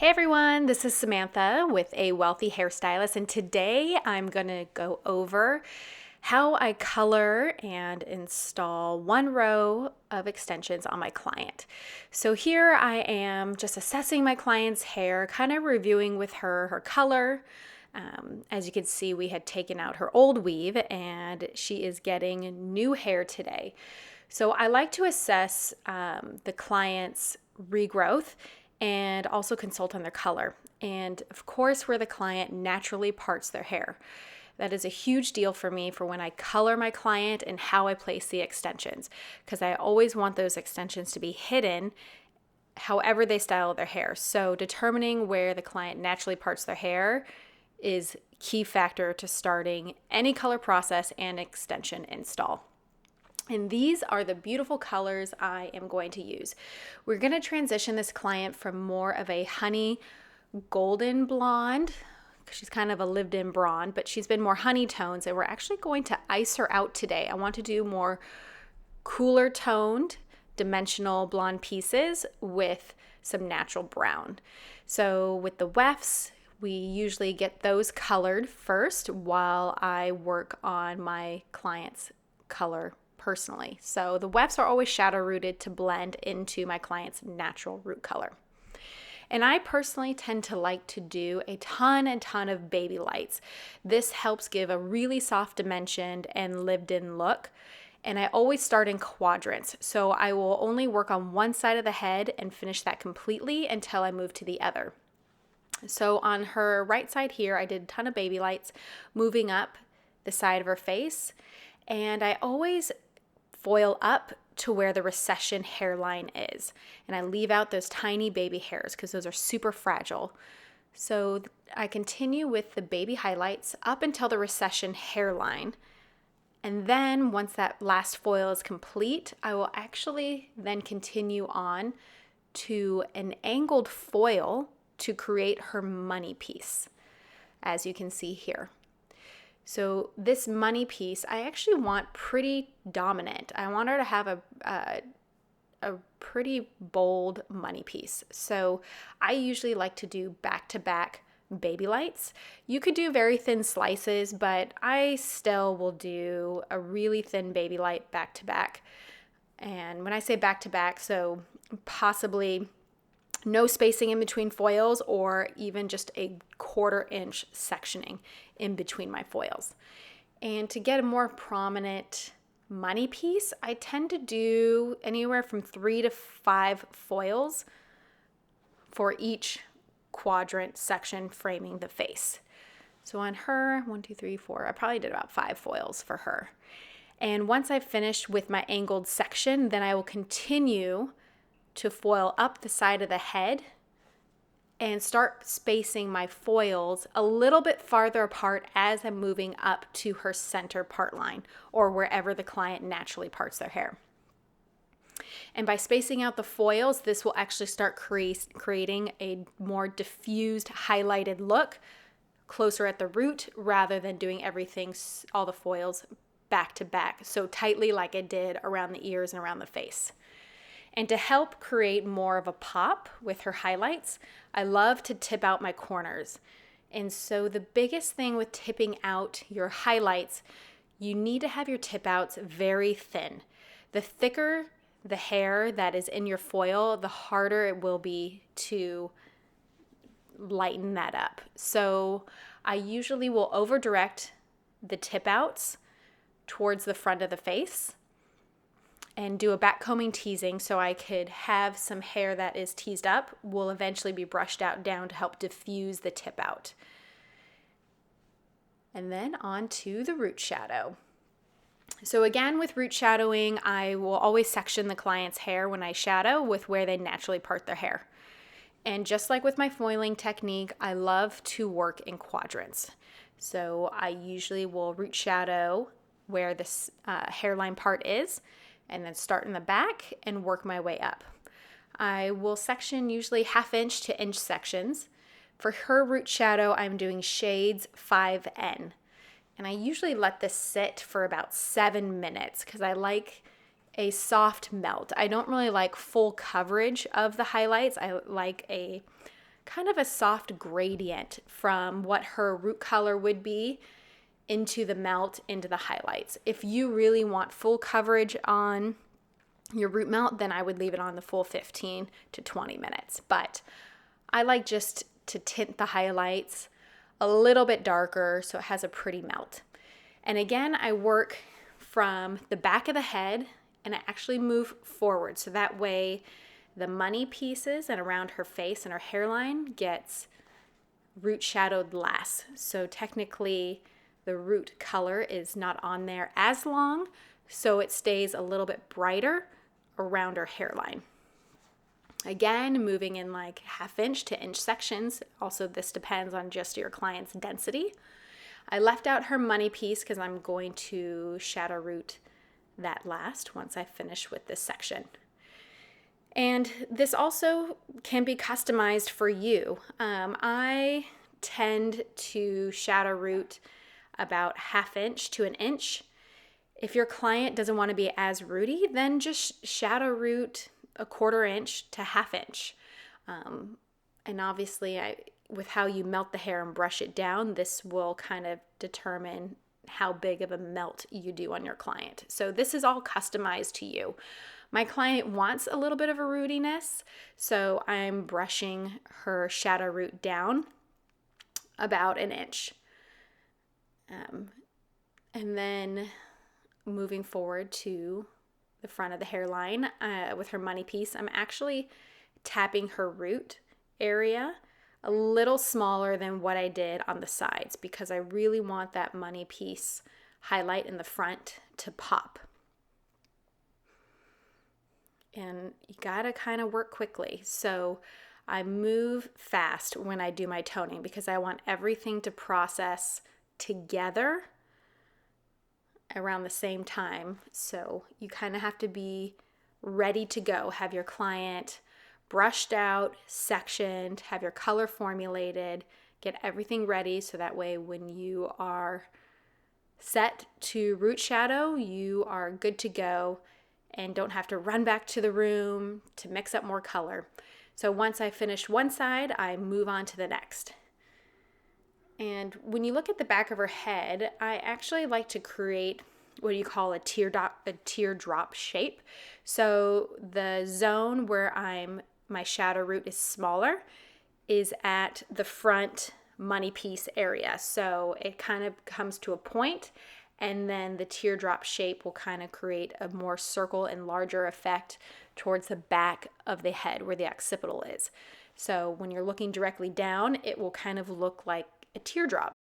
Hey everyone, this is Samantha with A Wealthy Hairstylist, and today I'm going to go over how I color and install one row of extensions on my client. So here I am just assessing my client's hair, kind of reviewing with her color. As you can see, we had taken out her old weave and she is getting new hair today. So I like to assess the client's regrowth and also consult on their color. And of course, where the client naturally parts their hair. That is a huge deal for me for when I color my client and how I place the extensions, because I always want those extensions to be hidden however they style their hair. So determining where the client naturally parts their hair is key factor to starting any color process and extension install. And these are the beautiful colors I am going to use. We're going to transition this client from more of a honey golden blonde, because she's kind of a lived-in blonde, but she's been more honey tones, and we're actually going to ice her out today. I want to do more cooler toned dimensional blonde pieces with some natural brown. So with the wefts, we usually get those colored first while I work on my client's color personally. So the wefts are always shadow rooted to blend into my client's natural root color. And I personally tend to like to do a ton of baby lights. This helps give a really soft dimensioned and lived in look. And I always start in quadrants. So I will only work on one side of the head and finish that completely until I move to the other. So on her right side here, I did a ton of baby lights moving up the side of her face. And I always foil up to where the recession hairline is. And I leave out those tiny baby hairs because those are super fragile. So I continue with the baby highlights up until the recession hairline. And then once that last foil is complete, I will actually then continue on to an angled foil to create her money piece, as you can see here. So this money piece, I actually want pretty dominant. I want her to have a pretty bold money piece. So I usually like to do back-to-back baby lights. You could do very thin slices, but I still will do a really thin baby light back-to-back. And when I say back-to-back, so possibly no spacing in between foils or even just a 1/4 inch sectioning in between my foils. And to get a more prominent money piece, I tend to do anywhere from 3 to 5 foils for each quadrant section framing the face. So on her, 1, 2, 3, 4, I probably did about 5 foils for her. And once I've finished with my angled section, then I will continue to foil up the side of the head and start spacing my foils a little bit farther apart as I'm moving up to her center part line or wherever the client naturally parts their hair. And by spacing out the foils, this will actually start creating a more diffused, highlighted look closer at the root rather than doing everything, all the foils back to back so tightly like I did around the ears and around the face. And to help create more of a pop with her highlights, I love to tip out my corners. And so the biggest thing with tipping out your highlights, you need to have your tip outs very thin. The thicker the hair that is in your foil, the harder it will be to lighten that up. So I usually will over direct the tip outs towards the front of the face and do a back combing teasing so I could have some hair that is teased up will eventually be brushed out down to help diffuse the tip out. And then on to the root shadow. So again, with root shadowing, I will always section the client's hair when I shadow with where they naturally part their hair. And just like with my foiling technique, I love to work in quadrants. So I usually will root shadow where this hairline part is, and then start in the back and work my way up. I will section usually 1/2 inch to inch sections. For her root shadow, I'm doing shades 5N. And I usually let this sit for about 7 minutes because I like a soft melt. I don't really like full coverage of the highlights. I like a kind of a soft gradient from what her root color would be into the melt, into the highlights. If you really want full coverage on your root melt, then I would leave it on the full 15 to 20 minutes. But I like just to tint the highlights a little bit darker so it has a pretty melt. And again, I work from the back of the head and I actually move forward. So that way the money pieces and around her face and her hairline gets root shadowed less. So technically the root color is not on there as long, so it stays a little bit brighter around her hairline. Again, moving in like 1/2 inch to inch sections. Also, this depends on just your client's density. I left out her money piece because I'm going to shadow root that last once I finish with this section. And this also can be customized for you. I tend to shadow root about 1/2 inch to an inch. If your client doesn't want to be as rooty, then just shadow root a 1/4 inch to 1/2 inch. And obviously, with how you melt the hair and brush it down, this will kind of determine how big of a melt you do on your client. So this is all customized to you. My client wants a little bit of a rootiness, so I'm brushing her shadow root down about an inch. And then moving forward to the front of the hairline with her money piece, I'm actually tapping her root area a little smaller than what I did on the sides because I really want that money piece highlight in the front to pop. And you gotta kind of work quickly. So I move fast when I do my toning because I want everything to process together around the same time. So you kind of have to be ready to go. Have your client brushed out, sectioned, have your color formulated, get everything ready so that way when you are set to root shadow, you are good to go and don't have to run back to the room to mix up more color. So once I finish one side, I move on to the next. And when you look at the back of her head, I actually like to create what you call a teardrop shape. So the zone where my shadow root is smaller is at the front money piece area. So it kind of comes to a point, and then the teardrop shape will kind of create a more circle and larger effect towards the back of the head where the occipital is. So when you're looking directly down, it will kind of look like a teardrop.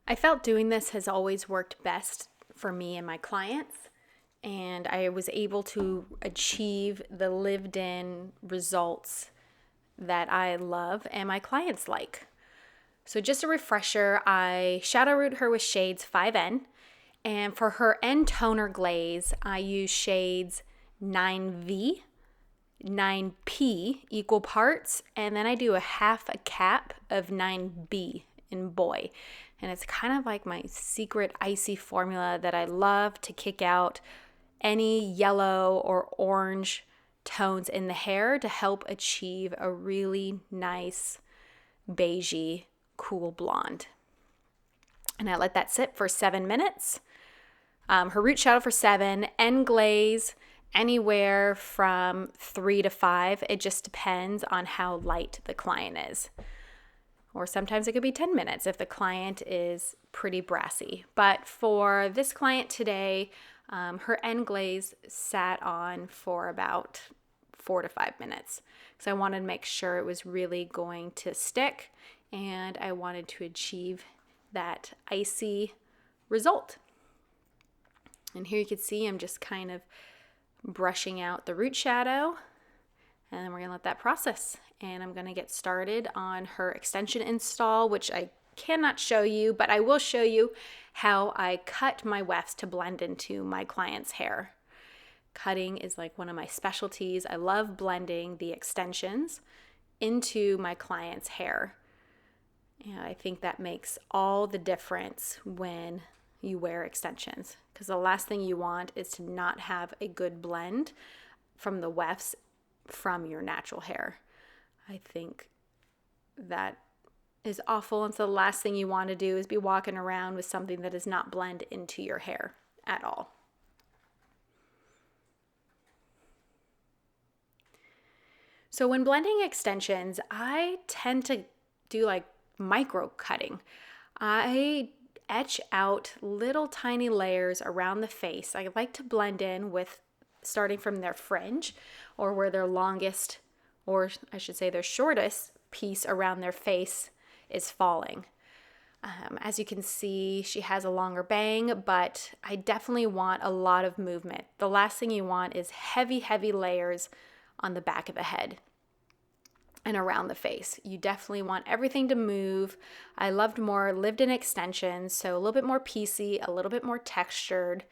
I felt doing this has always worked best for me and my clients, and I was able to achieve the lived-in results that I love and my clients like. So just a refresher, I shadow root her with shades 5N, and for her end toner glaze, I use shades 9V, 9P equal parts, and then I do a half a cap of 9B in boy. And it's kind of like my secret icy formula that I love to kick out any yellow or orange tones in the hair to help achieve a really nice beigey cool blonde. And I let that sit for 7 minutes. Her root shadow for 7, end glaze anywhere from 3 to 5. It just depends on how light the client is. Or sometimes it could be 10 minutes if the client is pretty brassy. But for this client today, her end glaze sat on for about 4 to 5 minutes. So I wanted to make sure it was really going to stick, and I wanted to achieve that icy result. And here you can see I'm just kind of brushing out the root shadow, and then we're going to let that process. And I'm going to get started on her extension install, which I cannot show you, but I will show you how I cut my wefts to blend into my client's hair. Cutting is like one of my specialties. I love blending the extensions into my client's hair. And I think that makes all the difference when you wear extensions, because the last thing you want is to not have a good blend from the wefts from your natural hair. I think that is awful. And so the last thing you want to do is be walking around with something that does not blend into your hair at all. So when blending extensions, I tend to do like micro cutting. I etch out little tiny layers around the face. I like to blend in with starting from their fringe, or where their longest, or I should say their shortest piece around their face is falling. As you can see, she has a longer bang, but I definitely want a lot of movement. The last thing you want is heavy, heavy layers on the back of the head and around the face. You definitely want everything to move. I lived in extensions, so a little bit more piecey, a little bit more textured,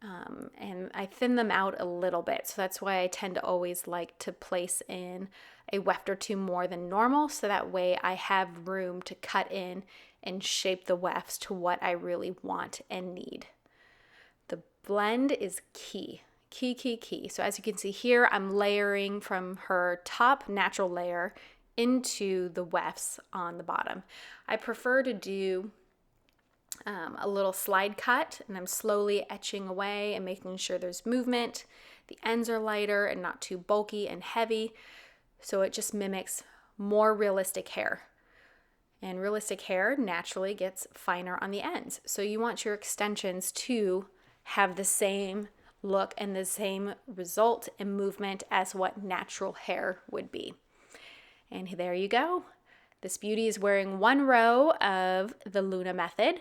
and I thin them out a little bit. So that's why I tend to always like to place in a weft or two more than normal, so that way I have room to cut in and shape the wefts to what I really want and need. The blend is key. Key. So as you can see here, I'm layering from her top natural layer into the wefts on the bottom. I prefer to do a little slide cut, and I'm slowly etching away and making sure there's movement. The ends are lighter and not too bulky and heavy, so it just mimics more realistic hair. And realistic hair naturally gets finer on the ends. So you want your extensions to have the same look and the same result and movement as what natural hair would be. And there you go. This beauty is wearing one row of the Luna method,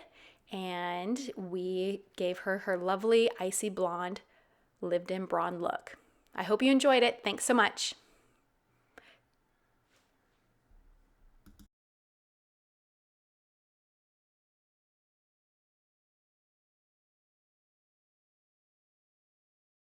and we gave her her lovely icy blonde lived in Bronde look. I hope you enjoyed it. Thanks so much.